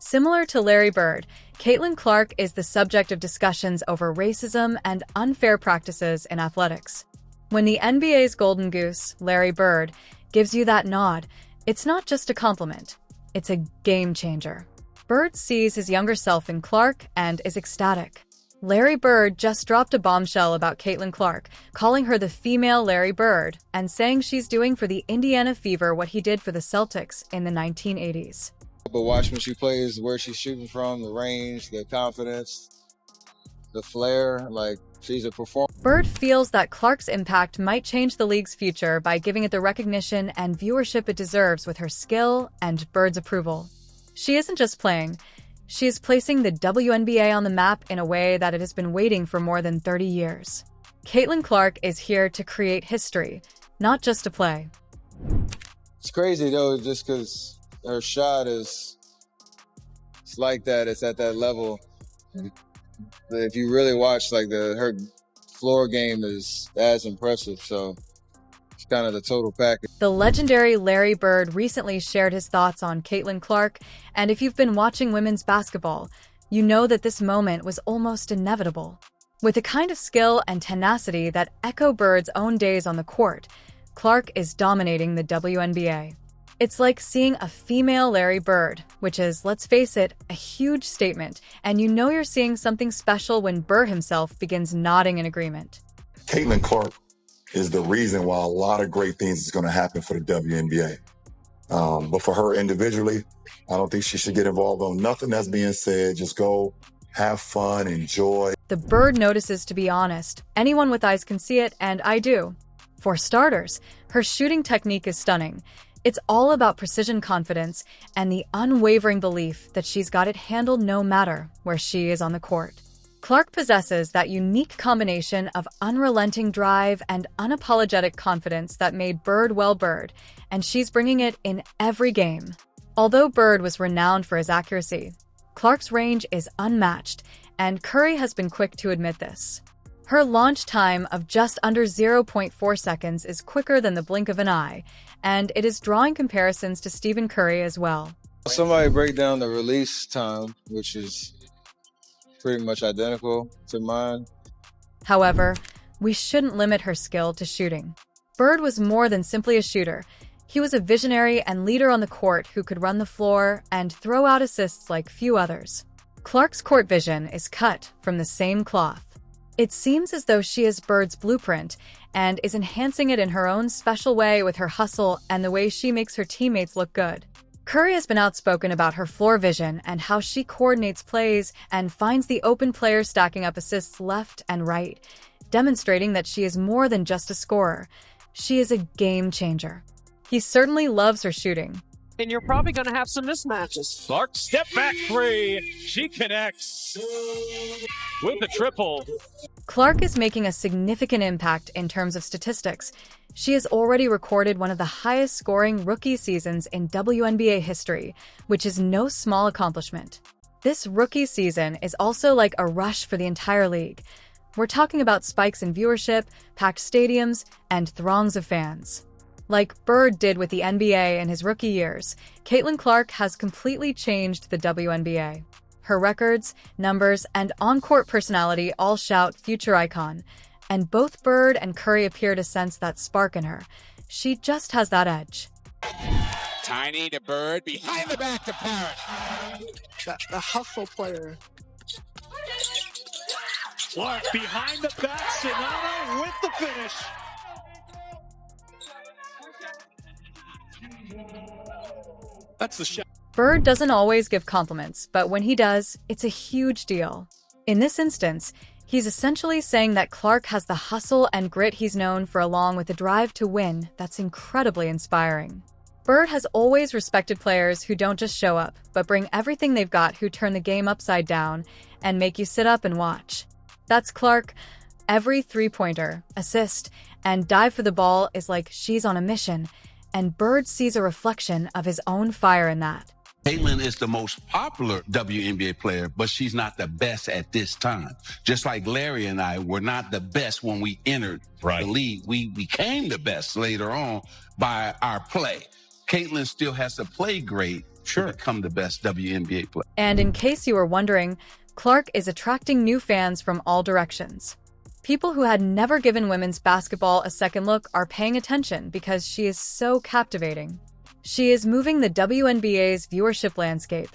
Similar to Larry Bird, Caitlin Clark is the subject of discussions over racism and unfair practices in athletics. When the NBA's golden goose, Larry Bird, gives you that nod, it's not just a compliment, it's a game changer. Bird sees his younger self in Clark and is ecstatic. Larry Bird just dropped a bombshell about Caitlin Clark, calling her the female Larry Bird and saying she's doing for the Indiana Fever what he did for the Celtics in the 1980s. But watch when she plays, where she's shooting from, the range, the confidence, the flair, like she's a performer. Bird feels that Clark's impact might change the league's future by giving it the recognition and viewership it deserves with her skill and Bird's approval. She isn't just playing, she is placing the WNBA on the map in a way that it has been waiting for more than 30 years. Caitlin Clark is here to create history, not just to play. It's crazy though, just because her shot it's like that, it's at that level. But if you really watch, like her floor game is as impressive, so it's kind of the total package. The legendary Larry Bird recently shared his thoughts on Caitlin Clark, and if you've been watching women's basketball, you know that this moment was almost inevitable. With a kind of skill and tenacity that echo Bird's own days on the court, Clark is dominating the WNBA. It's like seeing a female Larry Bird, which is, let's face it, a huge statement, and you know you're seeing something special when Bird himself begins nodding in agreement. Caitlin Clark is the reason why a lot of great things is going to happen for the WNBA. But for her individually, I don't think she should get involved on nothing that's being said. Just go, have fun, enjoy. The Bird notices, to be honest. Anyone with eyes can see it, and I do. For starters, her shooting technique is stunning. It's all about precision, confidence, and the unwavering belief that she's got it handled no matter where she is on the court. Clark possesses that unique combination of unrelenting drive and unapologetic confidence that made Bird well Bird, and she's bringing it in every game. Although Bird was renowned for his accuracy, Clark's range is unmatched, and Curry has been quick to admit this. Her launch time of just under 0.4 seconds is quicker than the blink of an eye, and it is drawing comparisons to Stephen Curry as well. Somebody break down the release time, which is pretty much identical to mine. However, we shouldn't limit her skill to shooting. Bird was more than simply a shooter. He was a visionary and leader on the court who could run the floor and throw out assists like few others. Clark's court vision is cut from the same cloth. It seems as though she is Bird's blueprint and is enhancing it in her own special way with her hustle and the way she makes her teammates look good. Curry has been outspoken about her floor vision and how she coordinates plays and finds the open player stacking up assists left and right, demonstrating that she is more than just a scorer. She is a game changer. He certainly loves her shooting. And you're probably going to have some mismatches. Clark, step back three. She connects with the triple. Clark is making a significant impact in terms of statistics. She has already recorded one of the highest scoring rookie seasons in WNBA history, which is no small accomplishment. This rookie season is also like a rush for the entire league. We're talking about spikes in viewership, packed stadiums, and throngs of fans. Like Bird did with the NBA in his rookie years, Caitlin Clark has completely changed the WNBA. Her records, numbers, and on-court personality all shout future icon, and both Bird and Curry appear to sense that spark in her. She just has that edge. Tiny to Bird, behind the back to Parrott. The hustle player. Clark behind the back, Sonata with the finish. That's the shot. Bird doesn't always give compliments, but when he does, it's a huge deal. In this instance, he's essentially saying that Clark has the hustle and grit he's known for, along with a drive to win that's incredibly inspiring. Bird has always respected players who don't just show up, but bring everything they've got, who turn the game upside down and make you sit up and watch. That's Clark. Every three-pointer, assist, and dive for the ball is like she's on a mission, and Bird sees a reflection of his own fire in that. Caitlin is the most popular WNBA player, but she's not the best at this time. Just like Larry and I were not the best when we entered the league. We became the best later on by our play. Caitlin still has to play great to become the best WNBA player. And in case you were wondering, Clark is attracting new fans from all directions. People who had never given women's basketball a second look are paying attention because she is so captivating. She is moving the WNBA's viewership landscape,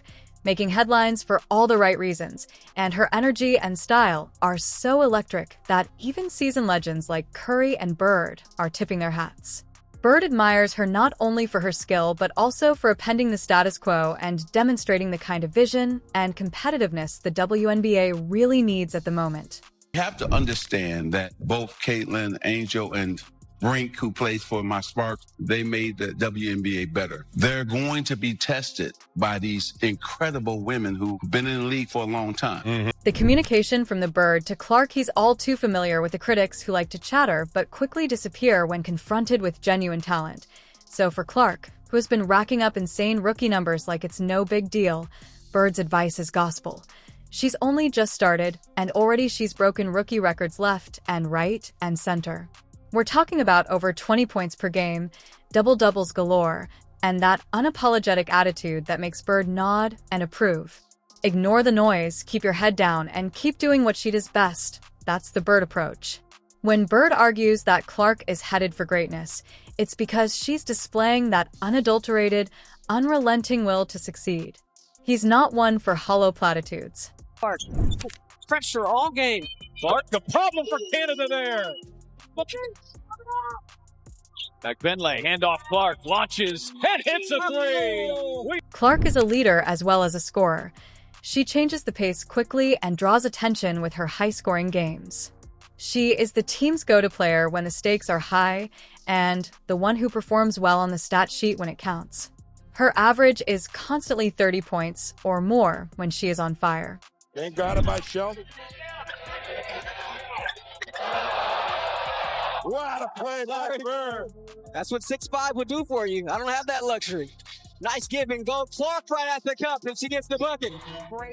making headlines for all the right reasons, and her energy and style are so electric that even seasoned legends like Curry and Bird are tipping their hats. Bird admires her not only for her skill, but also for upending the status quo and demonstrating the kind of vision and competitiveness the WNBA really needs at the moment. You have to understand that both Caitlin, Angel, and Brink, who plays for my Sparks, they made the WNBA better. They're going to be tested by these incredible women who've been in the league for a long time. The communication from the Bird to Clark, he's all too familiar with the critics who like to chatter but quickly disappear when confronted with genuine talent. So for Clark, who has been racking up insane rookie numbers like it's no big deal, Bird's advice is gospel. She's only just started, and already she's broken rookie records left and right and center. We're talking about over 20 points per game, double-doubles galore, and that unapologetic attitude that makes Bird nod and approve. Ignore the noise, keep your head down, and keep doing what she does best. That's the Bird approach. When Bird argues that Clark is headed for greatness, it's because she's displaying that unadulterated, unrelenting will to succeed. He's not one for hollow platitudes. Clark, pressure all game. Clark, the problem for Canada there. McBinley, handoff Clark, launches, and hits a three. Clark is a leader as well as a scorer. She changes the pace quickly and draws attention with her high-scoring games. She is the team's go-to player when the stakes are high and the one who performs well on the stat sheet when it counts. Her average is constantly 30 points or more when she is on fire. Ain't guarded by Shell. What a play, Larry Bird. That's what 6'5" would do for you. I don't have that luxury. Nice give and go. Clark right at the cup and she gets the bucket.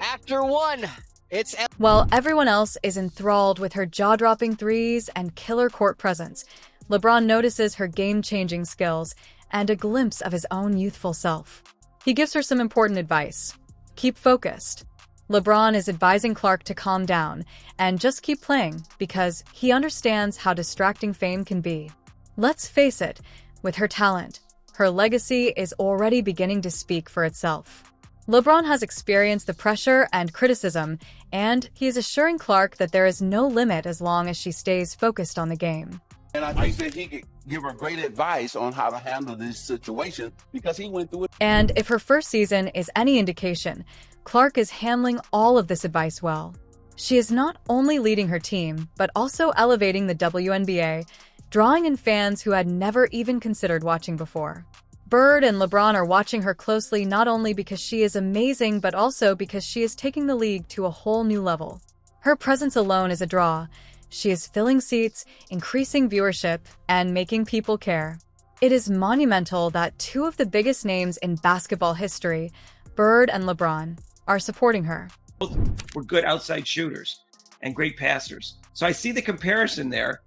After one, it's... While everyone else is enthralled with her jaw-dropping threes and killer court presence, LeBron notices her game-changing skills and a glimpse of his own youthful self. He gives her some important advice. Keep focused. LeBron is advising Clark to calm down and just keep playing because he understands how distracting fame can be. Let's face it, with her talent, her legacy is already beginning to speak for itself. LeBron has experienced the pressure and criticism, and he is assuring Clark that there is no limit as long as she stays focused on the game. And I think that he could give her great advice on how to handle this situation because he went through it. And if her first season is any indication, Clark is handling all of this advice well. She is not only leading her team, but also elevating the WNBA, drawing in fans who had never even considered watching before. Bird and LeBron are watching her closely not only because she is amazing, but also because she is taking the league to a whole new level. Her presence alone is a draw. She is filling seats, increasing viewership, and making people care. It is monumental that two of the biggest names in basketball history, Bird and LeBron, are supporting her. Both were good outside shooters and great passers. So I see the comparison there.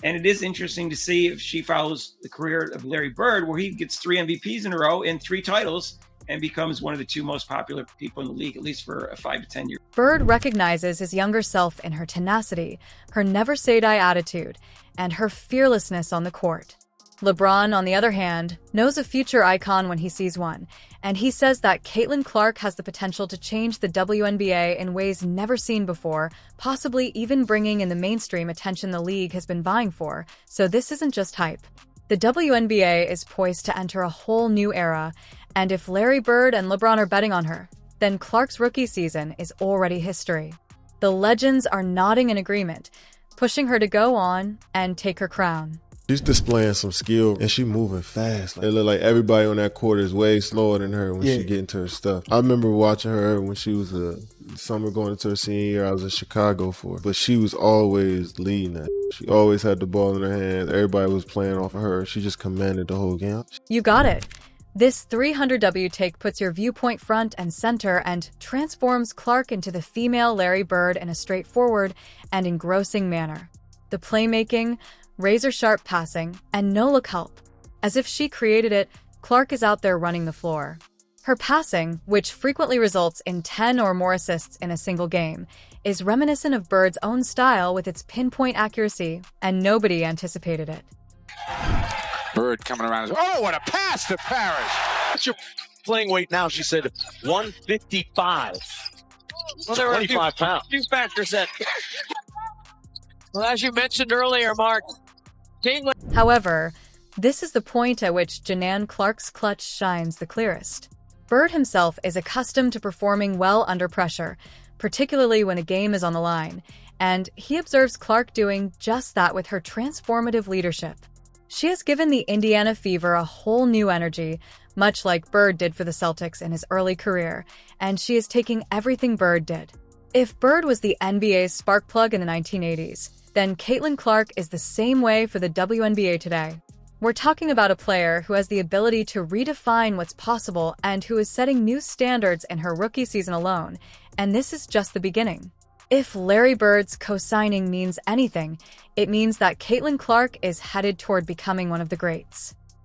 And it is interesting to see if she follows the career of Larry Bird, where he gets 3 MVPs in a row and 3 titles and becomes one of the 2 most popular people in the league, at least for a 5 to 10 year. Bird recognizes his younger self in her tenacity, her never-say-die attitude, and her fearlessness on the court. LeBron, on the other hand, knows a future icon when he sees one, and he says that Caitlin Clark has the potential to change the WNBA in ways never seen before, possibly even bringing in the mainstream attention the league has been vying for, so this isn't just hype. The WNBA is poised to enter a whole new era, and if Larry Bird and LeBron are betting on her, then Clark's rookie season is already history. The legends are nodding in agreement, pushing her to go on and take her crown. She's displaying some skill and she moving fast. It look like everybody on that court is way slower than her when she get into her stuff. I remember watching her when she was a summer going into her senior year. I was in Chicago for her, but she was always leading that. She always had the ball in her hands. Everybody was playing off of her. She just commanded the whole game. You got it. This 300W take puts your viewpoint front and center and transforms Clark into the female Larry Bird in a straightforward and engrossing manner. The playmaking, razor-sharp passing, and no-look help. As if she created it, Clark is out there running the floor. Her passing, which frequently results in 10 or more assists in a single game, is reminiscent of Bird's own style with its pinpoint accuracy, and nobody anticipated it. Bird coming around. Oh, what a pass to Parrish. What's your playing weight now? She said 155. Well, there were 25 pounds. Two factors that. Well, as you mentioned earlier, Mark, Caitlin. However, this is the point at which Janan Clark's clutch shines the clearest. Bird himself is accustomed to performing well under pressure, particularly when a game is on the line, and he observes Clark doing just that with her transformative leadership. She has given the Indiana Fever a whole new energy, much like Bird did for the Celtics in his early career, and she is taking everything Bird did. If Bird was the NBA's spark plug in the 1980s, then Caitlin Clark is the same way for the WNBA today. We're talking about a player who has the ability to redefine what's possible and who is setting new standards in her rookie season alone, and this is just the beginning. If Larry Bird's co-signing means anything, it means that Caitlin Clark is headed toward becoming one of the greats.